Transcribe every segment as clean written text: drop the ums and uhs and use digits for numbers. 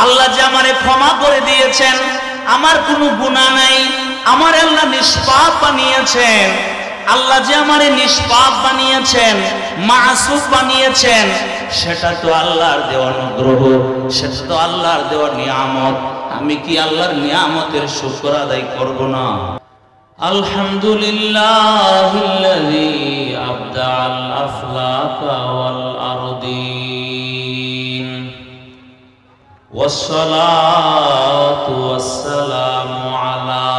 আল্লাহ যে আমারে ক্ষমা করে দিয়েছেন, আমার কোনো গুনাহ নাই, আমার আল্লাহ নিষ্পাপ বানিয়েছেন। আল্লাহ যে আমারে নিষ্পাপ বানিয়েছেন, মাসুম বানিয়েছেন, সেটা তো আল্লাহর দেওয়া অনুগ্রহ, সেটা তো আল্লাহর দেওয়া নিয়ামত। আমি কি আল্লাহর নিয়ামতের শুকর আদায় করব না? আলহামদুলিল্লাহিল্লাযী আবদাআল আফলাকা ওয়াল আরদিন والصلاة والسلام على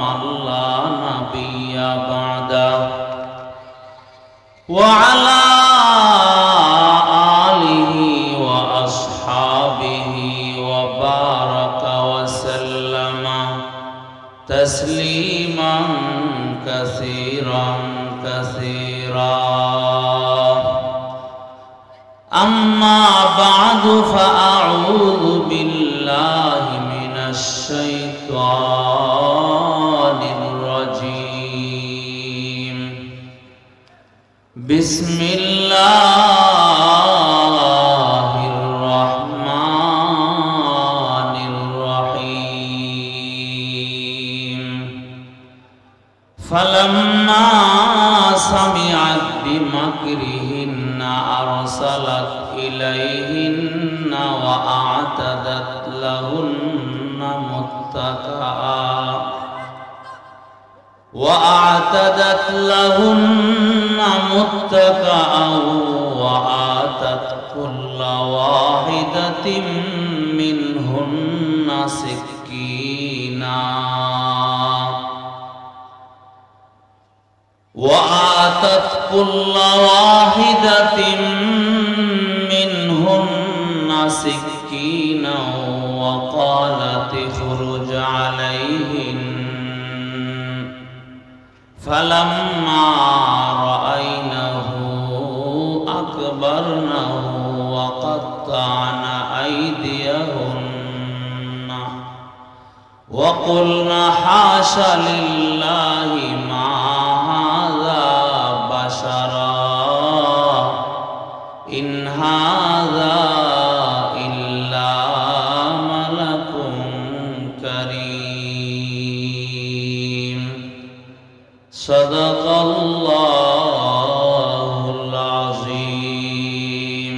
من لا نبي بعده وعلى آله وأصحابه وبارك وسلم تسليما كثيرا كثيرا. أما بعد فأعوذ بالله من الشيطان الرجيم. بسم الله الرحمن الرحيم. فلما سمعت بمكرهن أرسلت إليهن وأعتدت لهن متكئا وآتت كل واحدة منهن سكينا وقالت اخرج عليهن. فلما رأينه أكبرنه وقطعن أيديهن وقلن حاش لله ما هذا بشرا إن هذا إلا ملك كريم. صدق الله العظيم.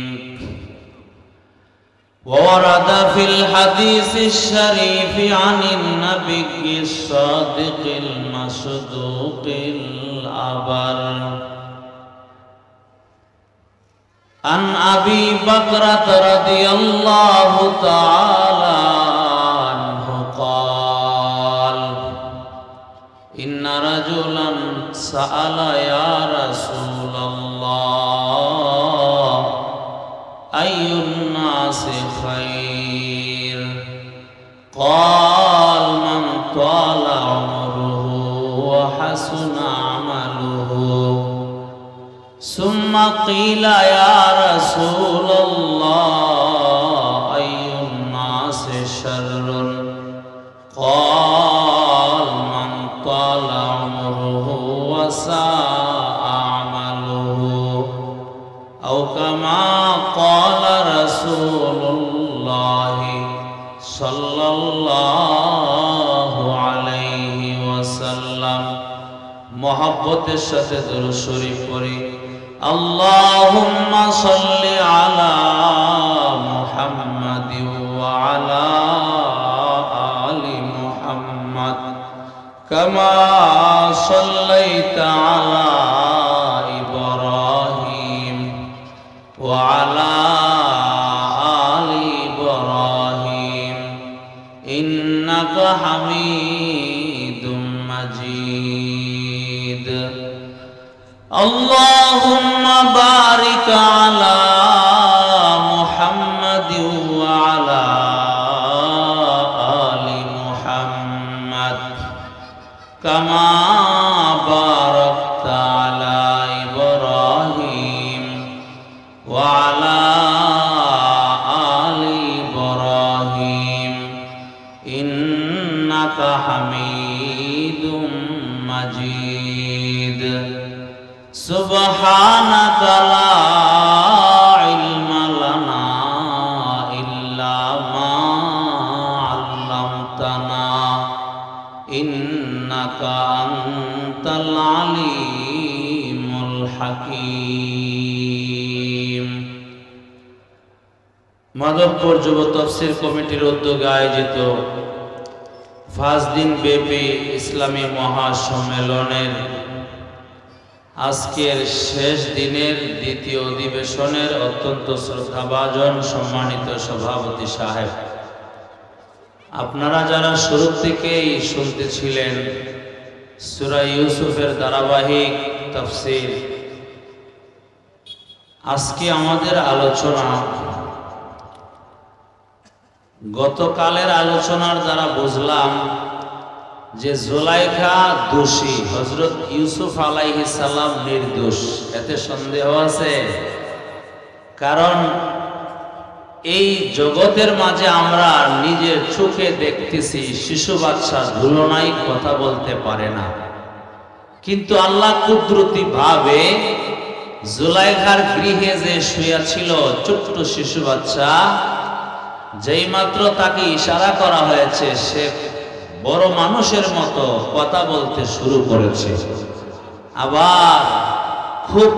وورد في الحديث الشريف عن النبي الصادق المصدوق الأبر عن أبي بكرة رضي الله تعالى عنه قال إن رجلا سأل يا رسول الله أي الناس خير؟ قال من طال عمره وحسن عمله. ثم قيل يا رسول الله أي الناس شر؟ قال من طال عمره وساء عمله أو كما قال رسول الله صلى الله عليه وسلم. محبতের সাথে দরুদ শরীফ পড়ি। اللهم صل على محمد وعلى آل محمد كما صليت على إبراهيم وعلى آل إبراهيم إنك حميد مجيد. اللهم بارك على محمد وعلى آل محمد كما باركت على إبراهيم وعلى آل إبراهيم إنك حميد مجيد. سبحانك لا علم لنا إلا ইন্নাকা আনতাল আলিমুল হাকীম। মাধবপুর যুব তাফসীর কমিটির উদ্যোগে আয়োজিত 5 দিন ব্যাপী ইসলামী মহাসম্মেলনের আজকের শেষ দিনের দ্বিতীয় অধিবেশনের অত্যন্ত শ্রদ্ধাভাজন সম্মানিত সভাপতি সাহেব, আপনারা যারা শুরু থেকেই শুনতেছিলেন সূরা ইউসুফের ধারাবাহিক তাফসীর, আজকে আমাদের আলোচনা গতকালের আলোচনার দ্বারা বুঝলাম যে জুলাইখা দোষী, হযরত ইউসুফ আলাইহিস সালাম নির্দোষ। এতে সন্দেহ আছে? কারণ এই জগতের মাঝে আমরা নিজের চোখে দেখতেছি শিশু বাচ্চা ধুলোনাই কথা বলতে পারে না, কিন্তু আল্লাহ কুদরতি ভাবে জুলাইখার গৃহে যে শুয়ে ছিল ছোট্ট শিশু বাচ্চা, যেই মাত্র তাকে ইশারা করা হয়েছে সে বড় মানুষের মতো কথা বলতে শুরু করেছে। আবার খুব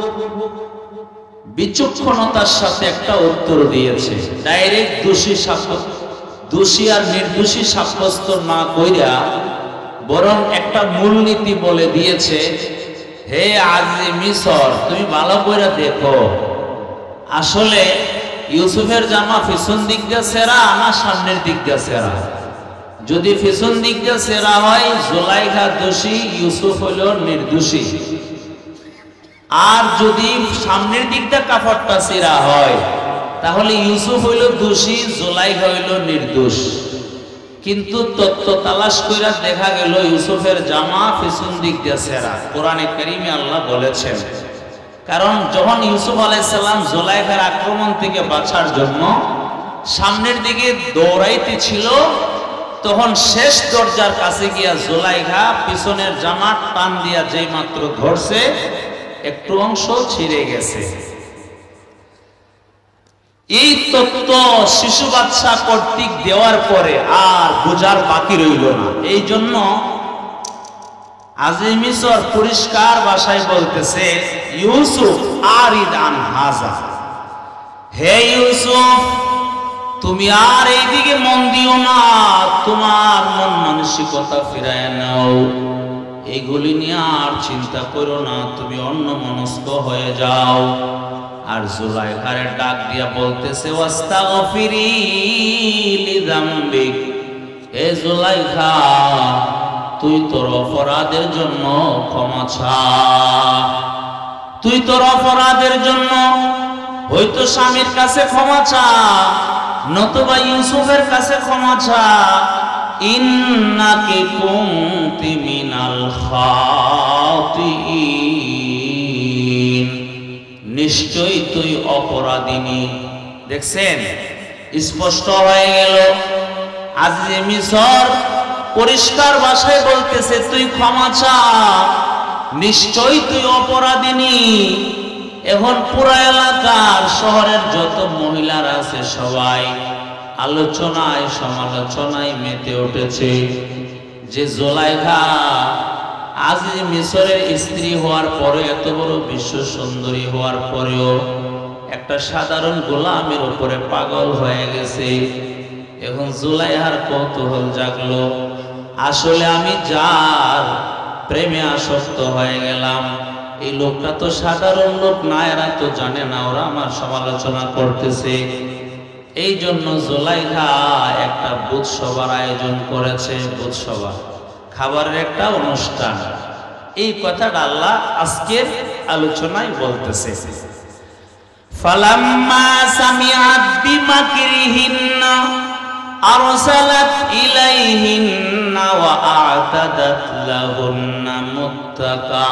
বিচক্ষণতার সাথে একটা উত্তর দিয়েছে। ডাইরেক্ট দোষী আর নির্দোষী সাব্যস্ত না কইরা বরং একটা মূলনীতি বলে দিয়েছে, হে আজিজে মিসর, তুমি ভালো করে দেখো, আসলে ইউসুফের জামা পিছন দিক দিয়ে ছেঁড়া না সামনের দিক দিয়ে ছেঁড়া? যদি পিছন দিক দিয়ে ছেঁড়া হয় জুলাইখা দোষী, ইউসুফ হইল নির্দোষী। আর যদি সামনের দিক দিয়ে কাপড়টা ছেঁড়া হয় তাহলে ইউসুফ হইল দোষী, জুলাইখা হইল নির্দোষ। কিন্তু তত্ত্ব তালাশ কইরা দেখা গেল ইউসুফের জামা পিছন দিক দিয়ে ছেঁড়া। কোরআনে কারিমে আল্লাহ বলেছেন, কারণ যখন ইউসুফ আলাইহিস সালাম জুলাইখার আক্রমণ থেকে বাঁচার জন্য সামনের দিকে দৌড়াইতে ছিল, তখন শেষ দরজার কাছে গিয়া জুলাইখা পিছনের জামা টান দিয়া যেই মাত্র ধরছে একটু অংশ ছিঁড়ে গেছে। এই তত্ত্ব শিশু বাচ্চা কর্তৃক দেওয়ার পরে আর বোঝার বাকি রইল না। এই জন্য আজিজে মিসর পরিষ্কার ভাষায় বলতেছে, ইউসুফ আরিদ আন হাযা, হে ইউসুফ তুমি আর এইদিকে মন দিও না, তোমার মন মানসিকতা ফিরায় নাও, এগুলি নিয়ে আর চিন্তা করো না, তুমি অন্য মনস্ক হয়ে যাও। আর জুলাইখার ডাক দিয়া বলতেছে, ওয়াস্তাগফিরি লিযামবিক, হে জুলাইখা তুই তোর অপরাধের জন্য ক্ষমা চা, তুই তোর অপরাধের জন্য হয়তো স্বামীর কাছে ক্ষমা চা, নতুবা ইউসুফের কাছে ক্ষমা চা। ইন্নাকি কুনতি মিনাল খাতিইন, নিশ্চয়ই তুই অপরাধিনী। দেখছেন, স্পষ্ট হয়ে গেল। আজিজে মিসর পরিষ্কার ভাষায় বলতেছে, তুই ক্ষমা চা, নিশ্চয়ই তুই অপরাধিনী। এখন পুরা এলাকার শহরের যত মহিলারা আছে সবাই আলোচনায় সমালোচনায় মেতে উঠেছে যে জুলাইখা আজিজে মিসরের স্ত্রী হওয়ার পরে, এত বড় বিশ্ব সুন্দরী হওয়ার পরেও একটা সাধারণ গোলামের উপরে পাগল হয়ে গেছে। এখন জুলাইখার কৌতূহল জাগলো, আসলে আমি যার প্রেমে আসক্ত হয়ে গেলাম, এই লোকটা তো সাধারণ লোক না, এরা তো জানে না, ওরা আমার সমালোচনা করতেছে। এই জন্য জুলাইখা একটা বুধসভার আয়োজন করেছে। বুধসভা খাবারের একটা অনুষ্ঠান। এই কথাটা আল্লাহ আজকের আলোচনায় বলতেছে। ফালাম্মা সামিআত বিমাকরিহিন্না আরসালাত ইলাইহিন্না ওয়া আ'তাদাত লাহুন্না মুত্তাকা।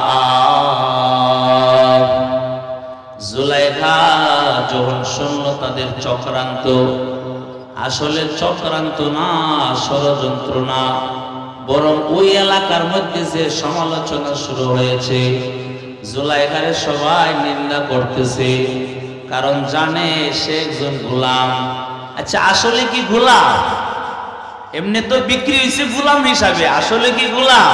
জুলাইখা যখন শুনল তাদের চক্রান্ত, আসলে চক্রান্ত না, ষড়যন্ত্র না, বরং ওই এলাকার মধ্যে যে সমালোচনা শুরু হয়েছে, জুলাইখারে সবাই নিন্দা করতেছে, কারণ জানে সে একজন গোলাম। আচ্ছা, আসলে কি গোলাম? এমনি তো বিক্রি হয়েছে গোলাম হিসাবে, আসলে কি গোলাম?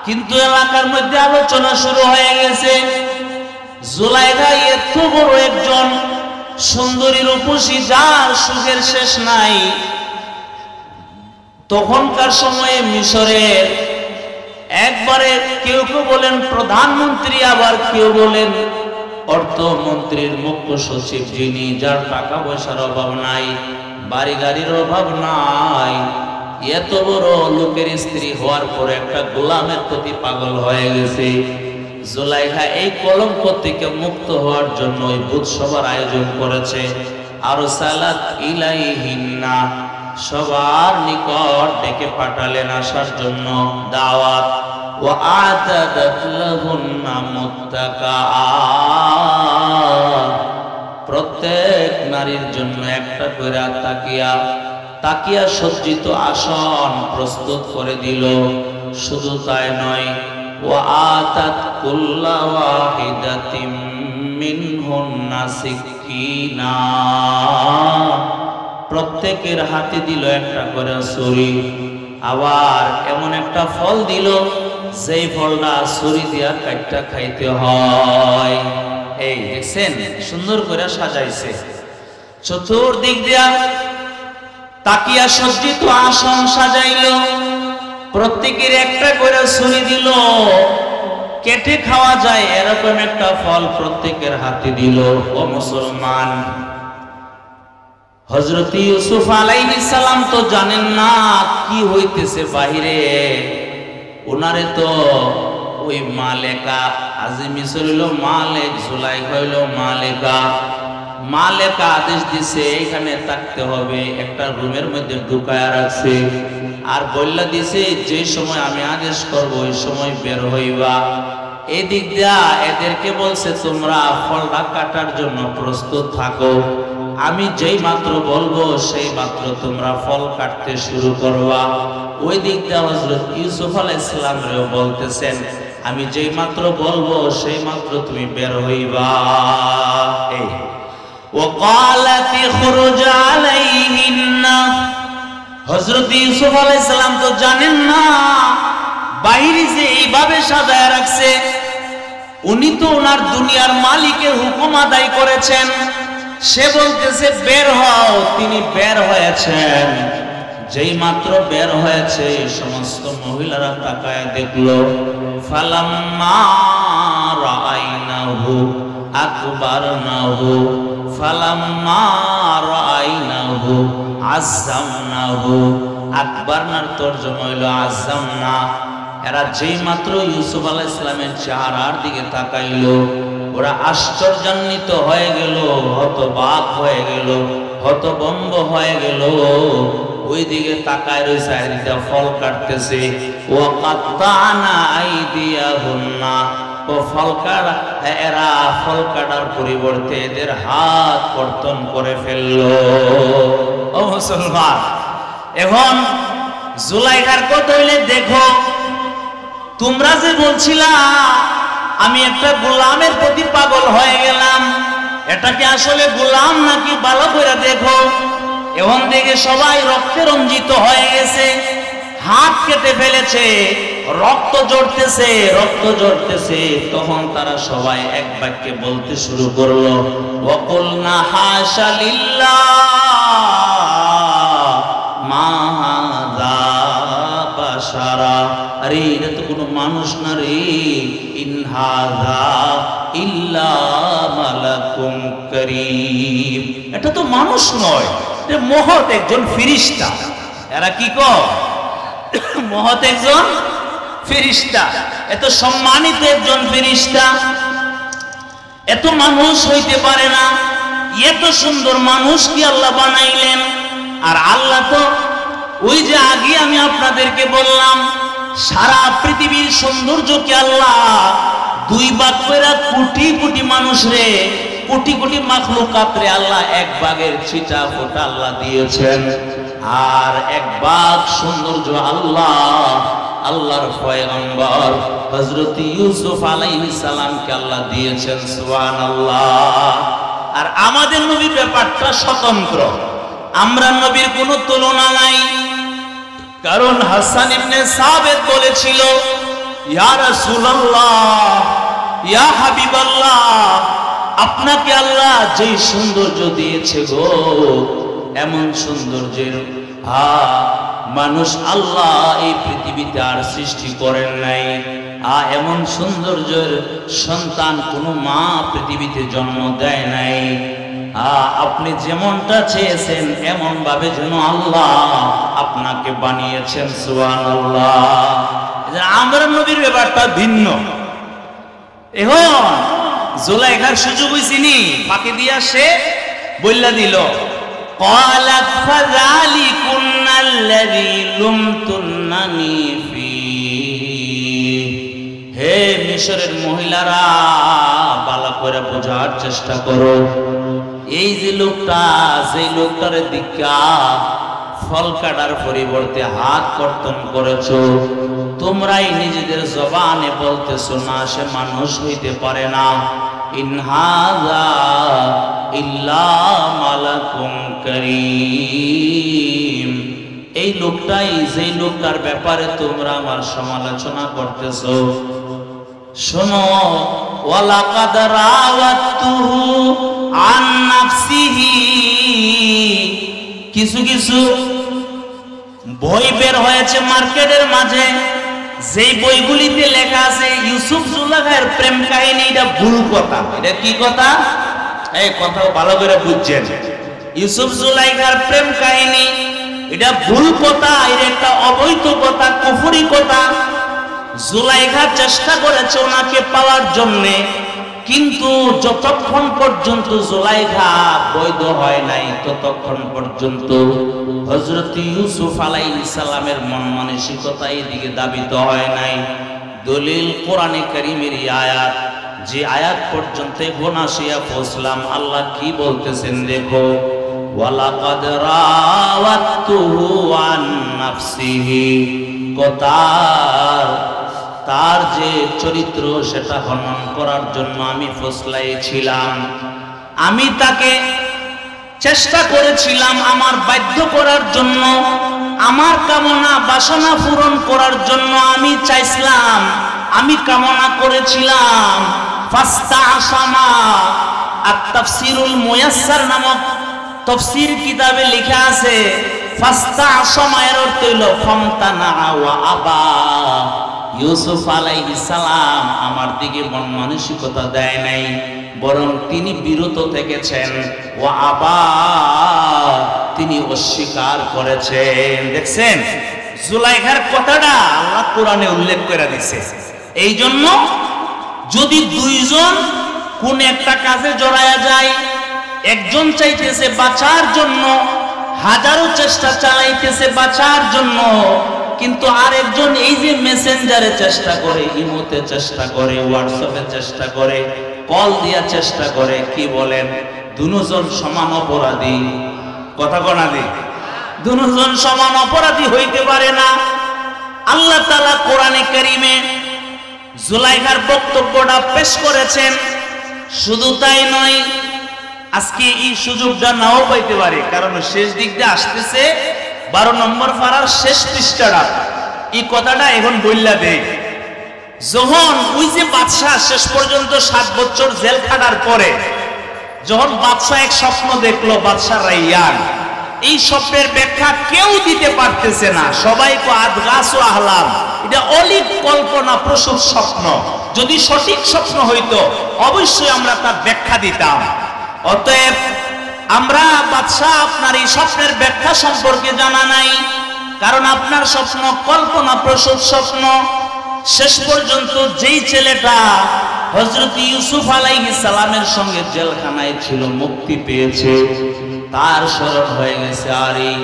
কিন্তু এলাকার মধ্যে আলোচনা শুরু হয়ে গেছে, জুলাইখা এত বড় একজন সুন্দরী রূপসী, যার সুখের শেষ নাই। তখনকার সময়ে মিশরের একবারে কেউ কেউ বলেন প্রধানমন্ত্রী, আবার কেউ বলেন অর্থমন্ত্রীর মুখ্য সচিব, যিনি, যার টাকা পয়সার অভাব নাই, বাড়ি গাড়ির অভাব নাই, এত বড় লোকের স্ত্রী হওয়ার পরে একটা গোলামের প্রতি পাগল হয়ে গেছে। জুলাইখা এই কলঙ্ক থেকে মুক্ত হওয়ার জন্য ওই ভূতসভার আয়োজন করেছে। আর সালাত ইলাইহিন্না, সবার নিকট ডেকে পাঠালেন আসার জন্য দাওয়াত। ওয়া আতাদাত লাহুন্না মুত্তাকা, প্রত্যেক নারীর জন্য একটা করে তাকিয়া সজ্জিত আসন প্রস্তুত করে দিল। শুধু তাই নয়, ওয়া আতাত কুল্লা ওয়াহিদাতিম মিনহুন্না সিকিনা, প্রত্যেকের হাতে দিল একটা করে ছুরি। আবার এমন একটা ফল দিল, যেই ফলটা ছুরি দিয়া কাটটা খাইতে হয়। এই দেখছেন, সুন্দর করে সাজাইছে, চতুর্দিক দিয়া তাকিয়া সজ্জিত আসন সাজাইল, প্রত্যেকের একটা করে ছুরি দিল, কেটে খাওয়া যায় এরকম একটা ফল প্রত্যেকের হাতে দিল। ও মুসলমান, হযরত ইউসুফ আলাইহিস সালাম তো জানেন না কি হইতেছে বাহিরে। ওনারে তো ওই মালেকা, আজি মিশর হইল মালেক, জুলাইখা হইল মালেকা। মালেকা আদেশ দিছে এখানে থাকতে হবে, একটা রুমের মধ্যে ঢুকায়া রাখছে, আর বললা দিছে যে সময় আমি আদেশ করব ওই সময় বের হইবা। এদিক দিয়া এদেরকে বলছে তোমরা ফলটা কাটার জন্য প্রস্তুত থাকো, আমি যেই মাত্র বলবো সেই মাত্র তোমরা ফল কাটতে শুরু করবা। ওই দিক দিয়ে হযরত ইউসুফ আলাইহিস সালামও বলতেছেন আমি যেই মাত্র বলবো সেই মাত্র তুমি বের হইবা। এই ওয়াকালাত ইখরুজ আলাইহিন্না, হযরত ইউসুফ আলাইহিস সালাম তো জানেন না বাইরে যে এইভাবে সাজায় রাখছে, উনি তো ওনার দুনিয়ার মালিকের হুকুম আদায় করেছেন। সে বলতেছে বের হও, তিনি বের হয়েছেন। যেই মাত্র বের হয়েছে সমস্ত মহিলারা তাকায় দেখলো, ফালাম্মা রাআইনাহু আকবারনাহু ফালাম্মা রাআইনাহু আযামনাহু। আকবারনার তরজমা হলো আযামনা। এরা যেই মাত্র ইউসুফ আলাইহিস সালামের চেহারার দিকে তাকাইলো, ওরা আশ্চর্যান্বিত হয়ে গেল, হতবাক হয়ে গেল, হতভম্ব হয়ে গেল। ওই দিকে তাকায় রয়েছে, আইদিয়া ফল কাটতেছে। ওয়া কাত্তানা আইদিয়াহুন্না, ও ফল কাটা, এরা ফল কাটার পরিবর্তে এদের হাত কর্তন করে ফেললো। ও মুসলমান, এখন জুলাইখার কথা হইলে দেখো, তোমরা যে বলছিলা আমি একটা গোলামের প্রতি পাগল হয়ে গেলাম, এটাকে আসলে গোলাম নাকি ভালো করে দেখো। এখন দেখে সবাই রক্তে রঞ্জিত হয়ে গেছে, হাত কেটে ফেলেছে, রক্ত ঝরতেছে, রক্ত ঝরতেছে। তখন তারা সবাই এক বাক্যে বলতে শুরু করলো, ওয়াকুলনা হাশা লিল্লাহ মা হাযা বাশারা, আরে এটা তো কোনো মানুষ না রে, ইন হাযা ইল্লা মালাকুম কারীম, এটা তো মানুষ নয়, এটা মহৎ একজন ফেরেশতা। এরা কি কয়? মহৎ একজন ফেরেশতা, এত সম্মানিত একজন ফেরেশতা, এত মানুষ হইতে পারে না, এত সুন্দর মানুষ কি আল্লাহ বানাইলেন। আর আল্লাহ তো ওই যে আগে আমি আপনাদেরকে বললাম, সারা পৃথিবীর সৌন্দর্যকে আল্লাহ দুই ভাগ করে কোটি কোটি মানুষ রে, কোটি কোটি মাখলুকাত রে আল্লাহ এক ভাগের ছিটা ফোঁটা আল্লাহ দিয়েছেন। আর এক ভাগ সৌন্দর্য আল্লাহর পয়গম্বর হযরত ইউসুফ আলাইহিস সালামকে আল্লাহ দিয়েছেন। সুবহানাল্লাহ। আর আমাদের নবীর ব্যাপারটা স্বতন্ত্র, আমরা নবীর কোনো তুলনা নাই। কারণ হাসান ইবনে সাবিত বলেছিল, ইয়া রাসূলুল্লাহ, ইয়া হাবিবাল্লাহ, আপনাকে আল্লাহ যেই সৌন্দর্য দিয়েছে গো, এমন সৌন্দর্যের মানুষ আল্লাহ এই পৃথিবীতে আর সৃষ্টি করেন নাই। এমন সৌন্দর্যের সন্তান কোনো মা পৃথিবীতে জন্ম দেয় নাই। আপনি যেমনটা চেয়েছেন এমন ভাবে যেন আল্লাহ আপনাকে বানিয়েছেন। সুবহানাল্লাহ। আমরা নবীর ব্যাপারটা ভিন্ন। এখন জুলাইখার সুযোগ হইছিনি, ফাঁকি দিয়া সে বইলা দিল, ক্বালাত ফাযালিকুন্নাল্লাযী লুমতুন্নানি ফীহি। হে মিশরের মহিলারা, ভালো করে বোঝার চেষ্টা করো। এই যে লোকটা, যে লোকটার দিকা ফল কাটার পরিবর্তে হাত কর্তন করেছো, তোমরাই নিজেদের জবানে বলতেছো না সে মানুষ হইতে পারে না। ইন হাযা ইল্লা মালাকুম কারীম। এই লোকটাই, যে লোকটার ব্যাপারে তোমরা আমার সমালোচনা করতেছো, শোনো, ওয়ালাকাদ রাওয়াতুহু আন নাফসিহি। কিছু কিছু বই বের হয়েছে মার্কেটের মাঝে, যেই বইগুলিতে লেখা আছে ইউসুফ জুলাইখার প্রেম কাহিনী। এটা ভুল কথা। এটা কি কথা? এই কথা ভালো করে বুঝছেন। ইউসুফ জুলাইখার প্রেম কাহিনী এটা ভুল কথা, এটা একটা অবৈধ কথা, কুফরি কথা। জুলাইখা চেষ্টা করেছে ওনাকে পাওয়ার জন্যে, কিন্তু যতক্ষণ পর্যন্ত জুলাইখা বৈধ হয় নাই ততক্ষণ পর্যন্ত হযরত ইউসুফ আলাইহিস সালামের মন মানসিকতা এদিকে দাবিত হয় নাই। দলিল কোরআনে কারীমের আয়াত, যে আয়াত পর্যন্ত গোনাশিয়া পৌঁছলাম, আল্লাহ কি বলতেছেন দেখো, ওয়ালাকাদ রাওয়াতুহু আন নাফসিহি। তার যে চরিত্র সেটা হনন করার জন্য আমি ফসলাইছিলাম, আমি তাকে চেষ্টা করেছিলাম আমার বাধ্য করার জন্য, আমার কামনা বাসনা পূরণ করার জন্য আমি চাইছিলাম, আমি কামনা করেছিলাম। ফাস্তাআসামা, আত-তাফসীরুল মুয়াসসার নামক তাফসীর কিতাবে লেখা আছে, ফাস্তাআসামা এর অর্থ হলো ফামতানা ওয়া আবা। ইউসুফ আলাইহিস সালাম আমার দিকে মন মানসিকতা দেয় নাই, বরং তিনি বিরত থেকেছেন। ওয়া আবা, তিনি অস্বীকার করেছেন। দেখছেন জুলাইখার কথাটা আল্লাহ কোরআনে উল্লেখ করে দিয়েছে। এই জন্য যদি দুইজন কোন একটা কাজে জড়ায়া যায়, একজন চাইতেছে বাঁচার জন্য, হাজারো চেষ্টা চালাইতেছে বাঁচার জন্য, কিন্তু আরেকজন এই যে মেসেঞ্জারে চেষ্টা করে, ইমোতে চেষ্টা করে, হোয়াটসঅ্যাপে চেষ্টা করে, কল দিয়া চেষ্টা করে, কি বলেন? দুজন সমান অপরাধী। কথা কোনা দি? দুজন সমান অপরাধী হইতে পারে না। আল্লাহ তাআলা কোরআনে কারীমে জুলাইখার বক্তব্যটা পেশ করেছেন। শুধু তাই নয়, আজকে এই সুযোগটা নাও পাইতে পারে, কারণ শেষ দিক দিয়ে আসতেছে 12 নম্বর পারার শেষ পৃষ্ঠাটা। এই কথাটা এখন বললা দেই, যখন ওই যে বাদশাহ শেষ পর্যন্ত 7 বছর জেল খাটার পরে যখন বাদশাহ এক স্বপ্ন দেখলো, বাদশাহ রাইয়ান, এই স্বপ্নের ব্যাখ্যা কেউ দিতে পারতেছে না। সবাই কো আদগাসু আহলাম, এটা অলিক কল্পনা প্রসূত স্বপ্ন। যদি সঠিক স্বপ্ন হইতো অবশ্যই আমরা তার ব্যাখ্যা দিতাম। অতএব আমরা বাদশাহ আপনার এই স্বপ্নের ব্যাখ্যা সম্পর্কে জানা নাই, কারণ আপনার স্বপ্ন কল্পনা প্রসূত স্বপ্ন। শেষ পর্যন্ত যেই ছেলেটা হযরত ইউসুফ আলাইহিস সালামের সঙ্গে জেলখানায় ছিল, মুক্তি পেয়েছে, তার স্মরণ হয়ে গেছে আর এই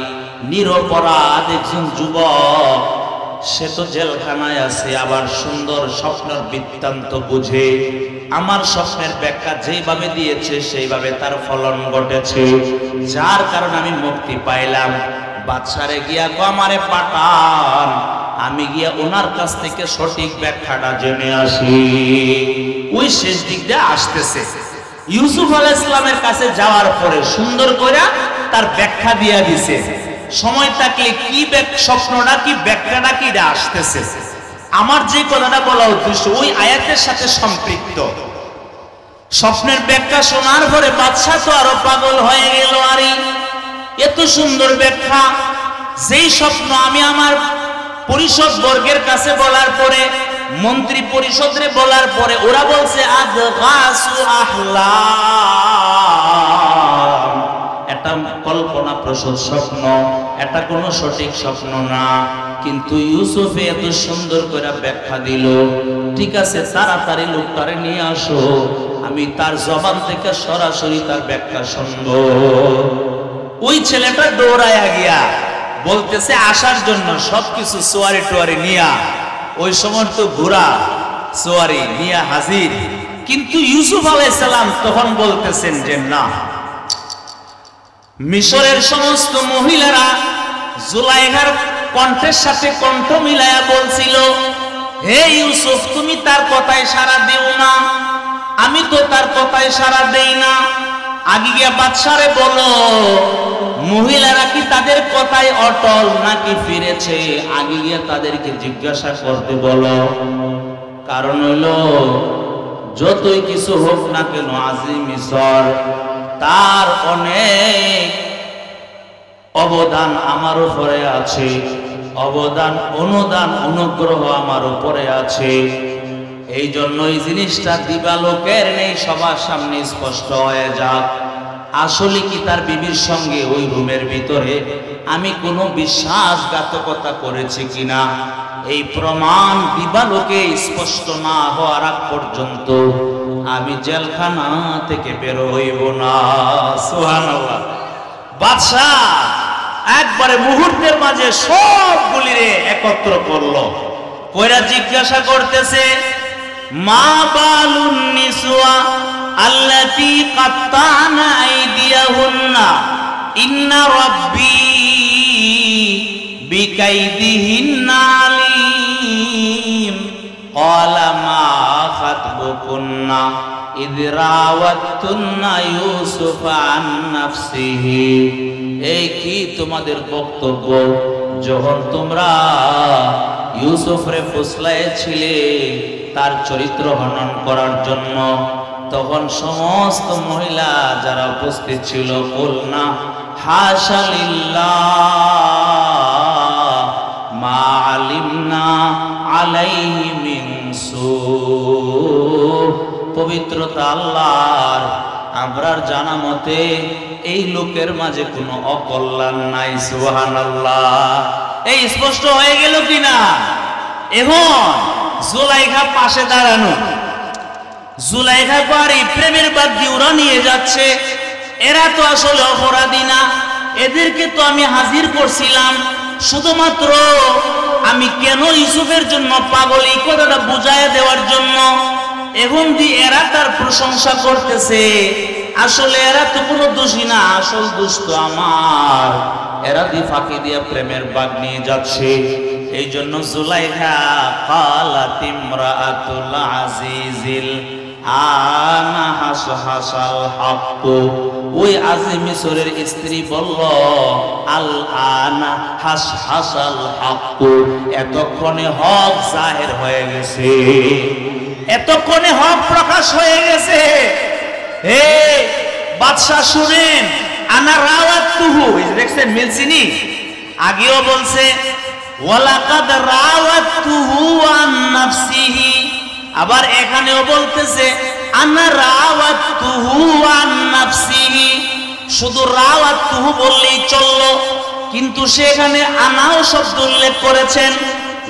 নিরপরাধ একজন যুবক, সে তো জেলখানায় আছে, আবার সুন্দর স্বপ্নের বৃত্তান্ত বুঝে আমার স্বপ্নের ব্যাখ্যা যেইভাবে দিয়েছে সেইভাবে তার ফলন ঘটেছে, যার কারণে আমি মুক্তি পাইলাম। বাদশারে গিয়া কো আমারে পাঠান, আমি গিয়া ওনার কাছ থেকে সঠিক ব্যাখ্যাটা জেনে আসি। ওই শেষ দিক দিয়ে আসতেছে। ইউসুফ আলাইহিস সালামের কাছে যাওয়ার পরে সুন্দর করে তার ব্যাখ্যা দিয়া দিছে। সময় থাকলে কি স্বপ্নটা কি ব্যাখ্যাটা কি আসতেছে। আমার যে কথাটা বলা উদ্দেশ্য ওই আয়াতের সাথে সম্পৃক্ত। স্বপ্নের ব্যাখ্যা শোনার পরে বাদশা তো আরো পাগল হয়ে গেল। আরে এত সুন্দর ব্যাখ্যা, যেই স্বপ্ন আমি আমার পরিষদ বর্গের কাছে বলার পরে, মন্ত্রী পরিষদরে বলার পরে ওরা বলছে আদগাসু আহলাম, এটা কল্পনা প্রসূত স্বপ্ন, এটা কোনো সঠিক স্বপ্ন না। কিন্তু ইউসুফে এত সুন্দর করে ব্যাখ্যা দিল। ঠিক আছে, তাড়াতাড়ি লোকটারে নিয়ে আসো, আমি তার জবান থেকে সরাসরি তার ব্যাখ্যা শুনবো। ওই ছেলেটা দৌড়ায়া গিয়া বলতেছে আসার জন্য সবকিছু সোয়ারি টোয়ারি নিয়া, ওই সমস্ত ঘোড়া সোয়ারি নিয়া হাজির। কিন্তু ইউসুফ আলাইহিস সালাম তখন বলতেছেন যে না, মিশরের সমস্ত মহিলারা জুলাইখার কণ্ঠের সাথে কণ্ঠ মিলায়া বলছিল, হে ইউসুফ তুমি তার কথায় সাড়া দিও না। আমি তো তার কথায় সাড়া দেই না। আগে গিয়া বাদশারে বলো মহিলারা কি তাদের কথায় অটল নাকি ফিরেছে, আগে গিয়া তাদেরকে জিজ্ঞাসা করতে বলো। কারণ হইল যতই কিছু হোক না কেন আজিম মিশর তার অনেক অবদান আমার উপরে আছে, অবদান অনুদান অনুগ্রহ আমার উপরে আছে। এই জন্য এই জিনিসটা দিবালোকের নেই, সবার সামনে স্পষ্ট হয়ে যাক। আসলে কি তার বিবির সঙ্গে ওই রুমের ভিতরে আমি কোনো বিশ্বাসঘাতকতা করেছি কিনা, এই প্রমাণ দিবালোকে স্পষ্ট না হওয়ার আগ পর্যন্ত আমি জেলখানা থেকে বের হইব না। সুবহানাল্লাহ। বাদশা একবারে মুহূর্তের মাঝে সবগুলিরে একত্র করলো, কইরা জিজ্ঞাসা করতেছে মা বালুন নিসওয়া আল্লাতী কাত্তানা আইদিয়াহুন্না ইন্না রাব্বী বিকাইদিহিন্না আলীম। ক্বালা মা খাতবুকুন্না ইয রাওয়াতুন্না ইউসুফা আন নাফসিহি। এই কি তোমাদের বক্তব্য যখন তোমরা ইউসুফরে ফুসলাইছিলে তার চরিত্র হনন করার জন্য, তখন সমস্ত মহিলা যারা উপস্থিত ছিল বলনা হাশা লিল্লাহ মা আলিমনা আলাইহি মিন সু। পবিত্রতা আল্লাহর, আমরার জানা মতে এই লোকের মাঝে কোনো অকল্যাণ নাই। সুবহানাল্লাহ। এই স্পষ্ট হয়ে গেল কিনা? এখন জুলাইখা পাশে দাঁড়ানো, জুলাইখা বাড়ি প্রেমের বাদ দিয়ে ওরা নিয়ে যাচ্ছে। এরা তো আসলে অপরাধী না, এদেরকে তো আমি হাজির করছিলাম শুধুমাত্র আমি কেন ইউসুফের জন্য পাগল এই কথাটা বুঝাইয়া দেওয়ার জন্য। এখন দি এরা তার প্রশংসা করতেছে, আসলে এরা তো কোনো দোষী না, আসল দোষ তো আমার। এরা দি ফাঁকি দিয়া প্রেমের বাগ নিয়ে যাচ্ছে। এই জন্য জুলাইখা ক্বালাত ইমরাআতুল আজিজিল আনা হাসহাসাল হক। ওই আজিম মিশরের স্ত্রী বলল আল আনা হাসহাসাল হক, এতক্ষণে হক জাহির হয়ে গেছে, এতক্ষণে হক প্রকাশ হয়ে গেছে। হে বাদশা শুনেন, আনা রাওয়াতুহু, দেখছেন মিলছিনি? আগেও বলছে ওয়ালাকাদ রাওয়াতুহু আন নাফসিহি, আবার এখানেও বলতেছে আনা রাওয়াতুহু আন নাফসিহি। শুধু রাওয়াতুহু বললেই চললো, কিন্তু সেখানে আনাও শব্দ উল্লেখ করেছেন,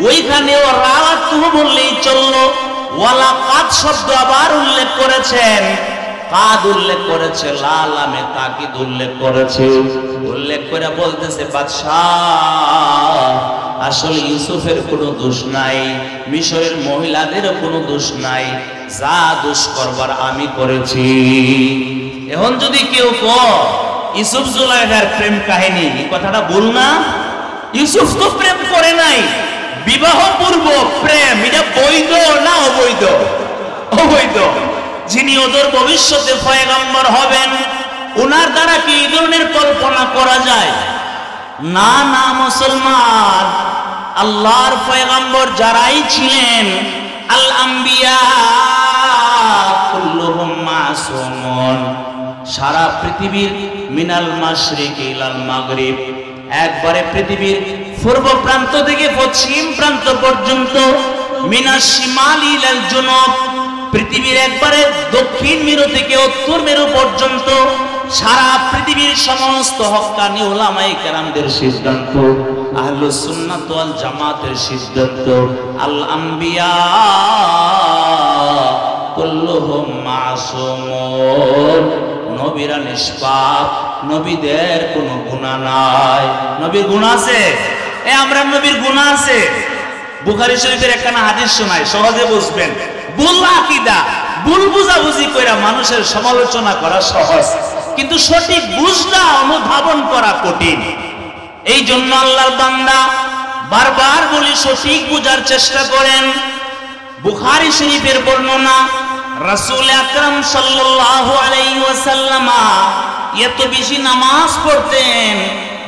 ওইখানেও রাওয়াতুহু বললেই চললো। ওয়ালাকাদ শব্দ আবার উল্লেখ করেছেন, কাদ উল্লেখ করেছে, লালামে তাকিদ উল্লেখ করেছে। উল্লেখ করে বলতেছে বাদশাহ আসলে ইউসুফের কোনো দোষ নাই, মিশরের মহিলাদেরও কোনো দোষ নাই, যা দোষ করবার আমি করেছি। এখন যদি কেউ ইউসুফ জুলাইখার প্রেম কাহিনী, এই কথাটা ভুল না? ইউসুফ তো প্রেম করে নাই, বিবাহ পূর্ব প্রেম, এটা বৈধ না অবৈধ? অবৈধ। যিনি ওদের ভবিষ্যতে পয়গম্বর হবেন, ওনার দ্বারা কি এই ধরনের কল্পনা করা যায়? না না মুসলমান, আল্লাহর পয়গম্বর যারাই ছিলেন, আল আম্বিয়া কুল্লুহুম মাসুমুন, সারা পৃথিবীর মিনাল মাশরিকি ইলাল মাগরিব, একবারে পৃথিবীর পূর্ব প্রান্ত থেকে পশ্চিম প্রান্ত পর্যন্ত, মিনাস শিমালি ইলাল জুনুব, পৃথিবীর একবারে দক্ষিণ মেরু থেকে উত্তর মেরু পর্যন্ত সারা পৃথিবীর সমস্ত হক্কানি উলামায়ে কেরামদের সিদ্ধান্ত, আহলুস সুন্নাত ওয়াল জামাতের সিদ্ধান্ত, আল আম্বিয়া কুল্লুহুম মাসুমুন, নবীরা নিষ্পাপ, নবীদের কোনো গুনাহ নাই। নবীর গুনাহ আছে? আমরা নবীর গুনাহ আছে? বুখারী শরীফের একখানা হাদিস শোনায়, সহজে বুঝবেন। ভুল আকীদা, ভুল বুঝাবুঝি কইরা মানুষের সমালোচনা করা সহজ, কিন্তু সঠিক বুঝটা অনুধাবন করা কঠিন। এই জন্য আল্লাহর বান্দা বারবার বলি, সঠিক বুঝার চেষ্টা করেন। বুখারী শরীফের বর্ণনা, রাসূল আকরাম সাল্লাল্লাহু আলাইহি ওয়াসাল্লাম এত বেশি নামাজ পড়তেন,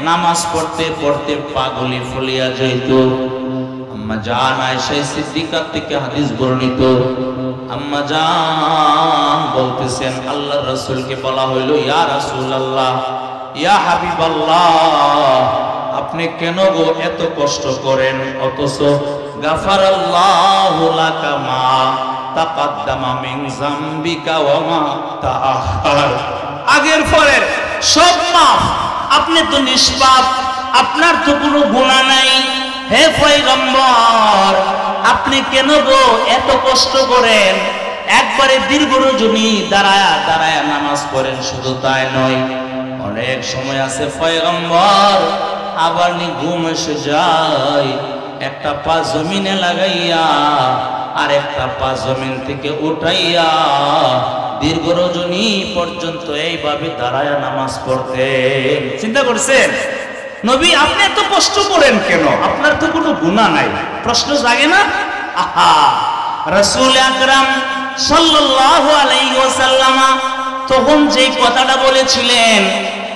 নামাজ পড়তে পড়তে পাগলি ফলিয়া যাইত। আম্মা জান আয়েশা সিদ্দিকা থেকে হাদিস বর্ণিত, আম্মা জান বলতেছেন, আল্লাহর রাসূলকে বলা হইল, ইয়া রাসূলুল্লাহ, ইয়া হাবিবাল্লাহ, আপনি কেন গো এত কষ্ট করেন, অথচ গাফারাল্লাহু লাকা মা তাকাদ্দামা মিন যামবিকা ওয়া মা তাআখার, আগের পরের সব মাফ, আপনি তো নিষ্পাপ, আপনার তো কোনো গুনাহ নাই। হে পয়গম্বর, আপনি কেন গো এত কষ্ট করেন? একবারে দীর্ঘ রজনী দাঁড়ায়া দাঁড়ায়া নামাজ পড়েন, শুধু তাই নয়, অনেক সময় আছে পয়গম্বর আবার ঘুম এসে যায়, একটা পা জমিনে লাগাইয়া আর একটা পা জমিন থেকে উঠাইয়া দীর্ঘ রজনী পর্যন্ত এইভাবে দাঁড়ায়া নামাজ পড়তেন। চিন্তা করছেন নবী আপনি এত কষ্ট করেন কেন? আপনার তো কোনো গুনাহ নাই। প্রশ্ন জাগে না? আহা, রাসূল আকরাম সাল্লাল্লাহু আলাইহি ওয়াসাল্লাম তখন যেই কথাটা বলেছিলেন,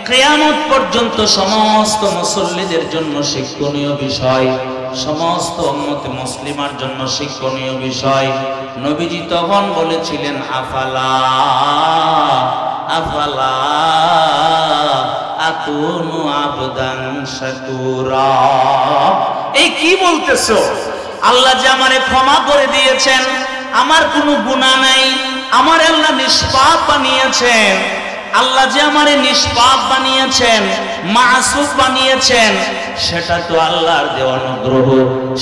কিয়ামত পর্যন্ত সমস্ত মুসল্লিদের জন্য শিক্ষণীয় বিষয়, সমস্ত উম্মতে মুসলিমার জন্য শিক্ষণীয় বিষয়। নবীজি তখন বলেছিলেন, আফালা আফালা আকুনু আবদান শাকুরা। এই কি বলতেছো? আল্লাহ যে আমারে ক্ষমা করে দিয়েছেন, আমার কোনো গুনাহ নাই, আমার আল্লাহ নিষ্পাপ বানিয়েছেন, আল্লাহ যে আমারে নিষ্পাপ বানিয়েছেন, মাসুম বানিয়েছেন, সেটা তো আল্লাহর দেওয়া অনুগ্রহ,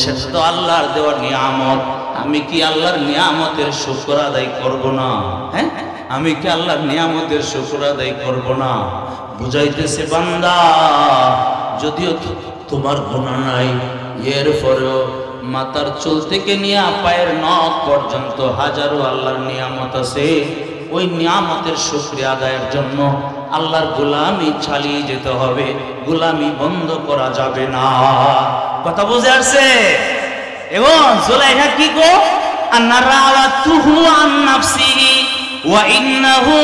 সেটা তো আল্লাহর দেওয়া নিয়ামত। আমি কি আল্লাহর নিয়ামতের শুকর আদায় করব না? হ্যাঁ, আমি কি আল্লাহর নিয়ামতের শুকর আদায় করব না? বুঝাইতেছে, বান্দা যদিও তোমার গুনাহ নাই, এরপরেও মাথার চুল থেকে নিয়ে পায়ের নখ পর্যন্ত হাজারো আল্লাহর নিয়ামত আছে। ওই নিয়ামতের শুকরিয়া আদায়ের জন্য আল্লাহর গোলামি চালিয়ে যেতে হবে, গোলামি বন্ধ করা যাবে না। কথা বুঝে আসছে? এবং জুলাইখা কি গো, আনারাওয়াতুহু আন নাফসিহি ওয়া ইন্নাহু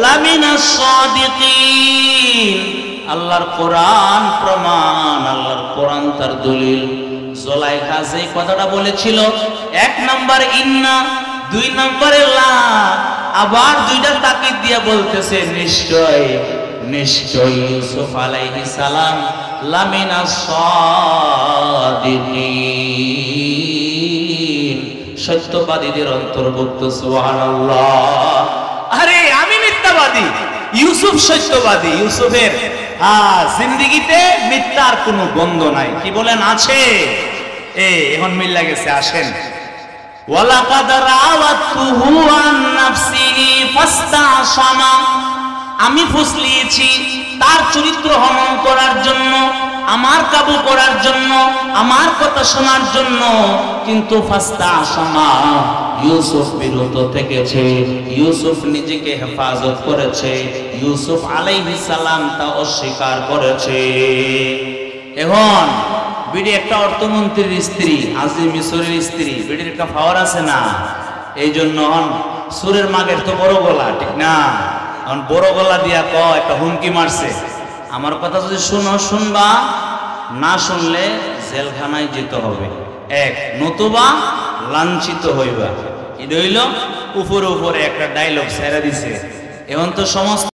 লামিনাস সাদিকিন। আল্লাহর কোরআন প্রমাণ, আল্লাহর কোরআন তার দলিল। জুলাইখা যে কথাটা বলেছিল, এক নাম্বার ইন্না, দুই নম্বরে লা, আবার দুইটা তাকিদ দিয়ে বলতেছে নিশ্চয়, নিশ্চয় ইউসুফ আলাইহিস সালাম লামিনাস সাদিকিন, সত্যবাদীদের অন্তর্ভুক্ত। সুবহানাল্লাহ। আরে আমি মিথ্যাবাদী, ইউসুফ সত্যবাদী। ইউসুফের জিন্দেগিতে মিথ্যার কোনো গন্ধ নাই। কি বলেন, আছে? এখন মিল গেছে। আসেন, ওয়ালাকাদ রাওয়াতুহু আন নাফসিহি ফাস্তাসামা, আমি ফুসলিয়েছি তার চরিত্র হনন করার জন্য, আমার কাবু করার জন্য, আমার কথা শোনার জন্য, কিন্তু ফাস্তাসামা, ইউসুফ বিরত থেকেছে, ইউসুফ নিজেকে হেফাজত করেছে, ইউসুফ আলাইহিস সালাম তা অস্বীকার করেছে। এখন বিডি একটা অর্থমন্ত্রীর স্ত্রী, আজি মিশরের স্ত্রী, বিডির একটা পাওয়ার আছে না? এই জন্য সুরের মাগের তো বড় গলা, ঠিক না? এখন বড় গলা দিয়া একটা হুমকি মারছে, আমার কথা যদি শুনো শুনবা, না শুনলে জেলখানায় যেতে হবে, এক, নতুবা লাঞ্ছিত হইবা। এটা হইল উপরে উপরে একটা ডায়লগ ছেড়ে দিছে। এখন তো সমস্ত